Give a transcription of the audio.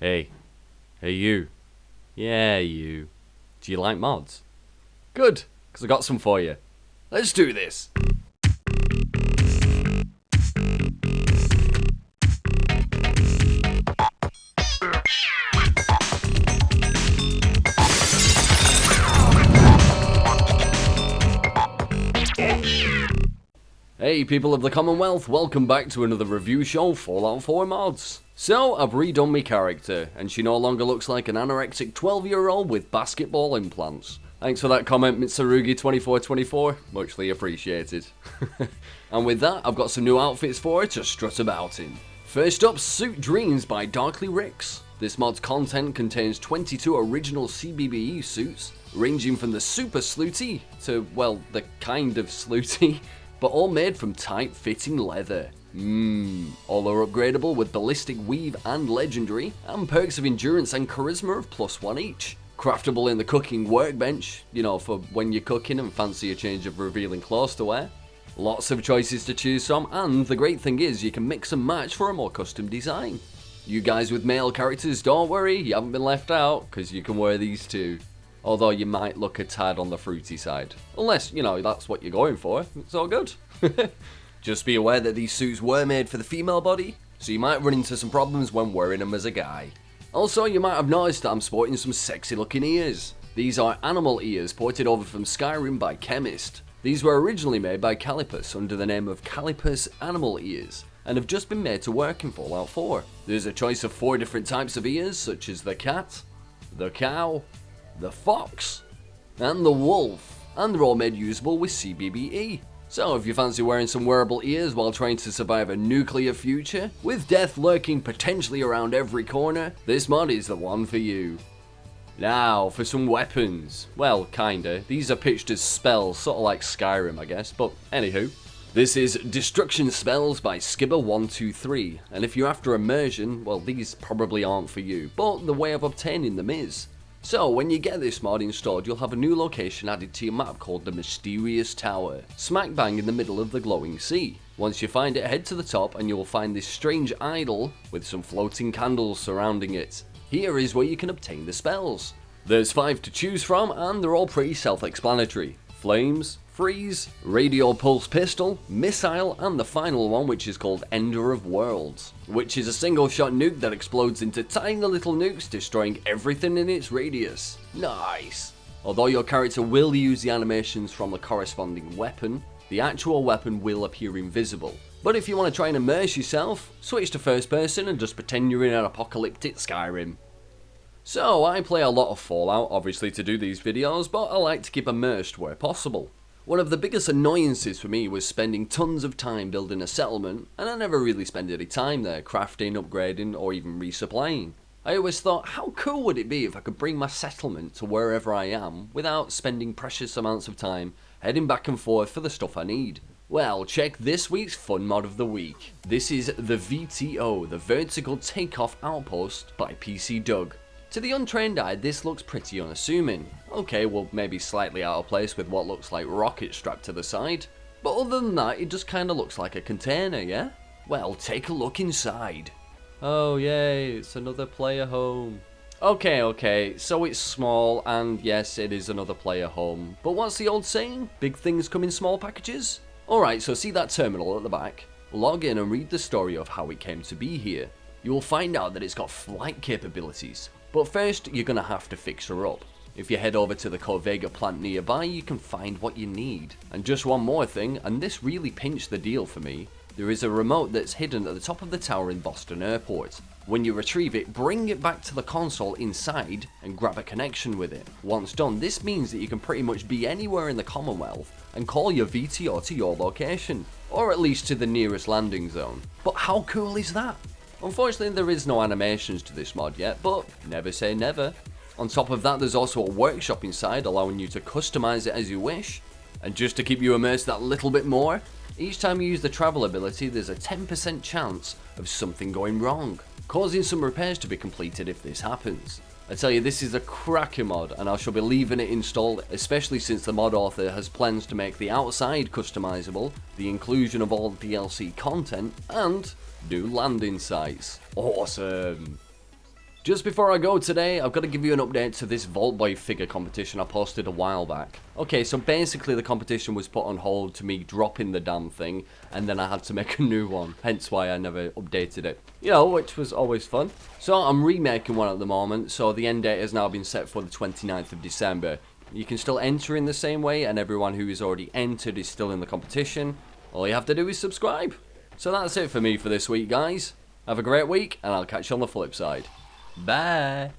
Hey. Hey you. Yeah, you. Do you like mods? Good, because I got some for you. Let's do this. Hey people of the Commonwealth, welcome back to another review show, Fallout 4 mods. So, I've redone my character, and she no longer looks like an anorexic 12-year-old with basketball implants. Thanks for that comment, Mitsurugi2424, muchly appreciated. And with that, I've got some new outfits for her to strut about in. First up, SuitDreams by Darklynxxx. This mod's content contains 22 original CBBE suits, ranging from the super slutty to, well, the kind of slutty, but all made from tight-fitting leather. All are upgradable with ballistic weave and legendary, and perks of endurance and charisma of +1 each. Craftable in the cooking workbench, you know, for when you're cooking and fancy a change of revealing clothes to wear. Lots of choices to choose from, and the great thing is you can mix and match for a more custom design. You guys with male characters, don't worry, you haven't been left out, because you can wear these too. Although you might look a tad on the fruity side. Unless, you know, that's what you're going for. It's all good. Just be aware that these suits were made for the female body, so you might run into some problems when wearing them as a guy. Also, you might have noticed that I'm sporting some sexy looking ears. These are animal ears ported over from Skyrim by Chemistt. These were originally made by Calipus under the name of Calipus Animal Ears, and have just been made to work in Fallout 4. There's a choice of 4 different types of ears, such as the cat, the cow, the fox, and the wolf, and they're all made usable with CBBE. So if you fancy wearing some wearable ears while trying to survive a nuclear future, with death lurking potentially around every corner, this mod is the one for you. Now for some weapons. Well, kinda. These are pitched as spells, sort of like Skyrim I guess, but anywho. This is Destruction Spells by Skibber123, and if you're after immersion, well these probably aren't for you, but the way of obtaining them is. So, when you get this mod installed, you'll have a new location added to your map called the Mysterious Tower, smack bang in the middle of the glowing sea. Once you find it, head to the top and you'll find this strange idol with some floating candles surrounding it. Here is where you can obtain the spells. There's 5 to choose from and they're all pretty self-explanatory. Flames, Freeze, Radio Pulse Pistol, Missile, and the final one which is called Ender of Worlds, which is a single shot nuke that explodes into tiny little nukes, destroying everything in its radius. Nice! Although your character will use the animations from the corresponding weapon, the actual weapon will appear invisible. But if you want to try and immerse yourself, switch to first person and just pretend you're in an apocalyptic Skyrim. So, I play a lot of Fallout, obviously to do these videos, but I like to keep immersed where possible. One of the biggest annoyances for me was spending tons of time building a settlement, and I never really spent any time there crafting, upgrading, or even resupplying. I always thought, how cool would it be if I could bring my settlement to wherever I am without spending precious amounts of time heading back and forth for the stuff I need. Well, check this week's fun mod of the week. This is the VTO, the Vertical Takeoff Outpost by PCDug. To the untrained eye, this looks pretty unassuming. Okay, well maybe slightly out of place with what looks like rockets strapped to the side. But other than that, it just kinda looks like a container, yeah? Well, take a look inside. Oh yay, it's another player home. Okay, so it's small, and yes, it is another player home. But what's the old saying? Big things come in small packages? Alright, so see that terminal at the back? Log in and read the story of how it came to be here. You will find out that it's got flight capabilities. But first, you're gonna have to fix her up. If you head over to the Corvega plant nearby, you can find what you need. And just one more thing, and this really pinched the deal for me, there is a remote that's hidden at the top of the tower in Boston Airport. When you retrieve it, bring it back to the console inside and grab a connection with it. Once done, this means that you can pretty much be anywhere in the Commonwealth and call your VTO to your location, or at least to the nearest landing zone. But how cool is that? Unfortunately, there is no animations to this mod yet, but never say never. On top of that, there's also a workshop inside, allowing you to customize it as you wish. And just to keep you immersed that little bit more, each time you use the travel ability, there's a 10% chance of something going wrong, causing some repairs to be completed if this happens. I tell you, this is a cracker mod, and I shall be leaving it installed, especially since the mod author has plans to make the outside customizable, the inclusion of all DLC content, and new landing sites. Awesome! Just before I go today, I've got to give you an update to this Vault Boy figure competition I posted a while back. Okay, so basically the competition was put on hold to me dropping the damn thing, and then I had to make a new one, hence why I never updated it. You know, which was always fun. So I'm remaking one at the moment, so the end date has now been set for the 29th of December. You can still enter in the same way, and everyone who is already entered is still in the competition. All you have to do is subscribe. So that's it for me for this week, guys. Have a great week, and I'll catch you on the flip side. Bye.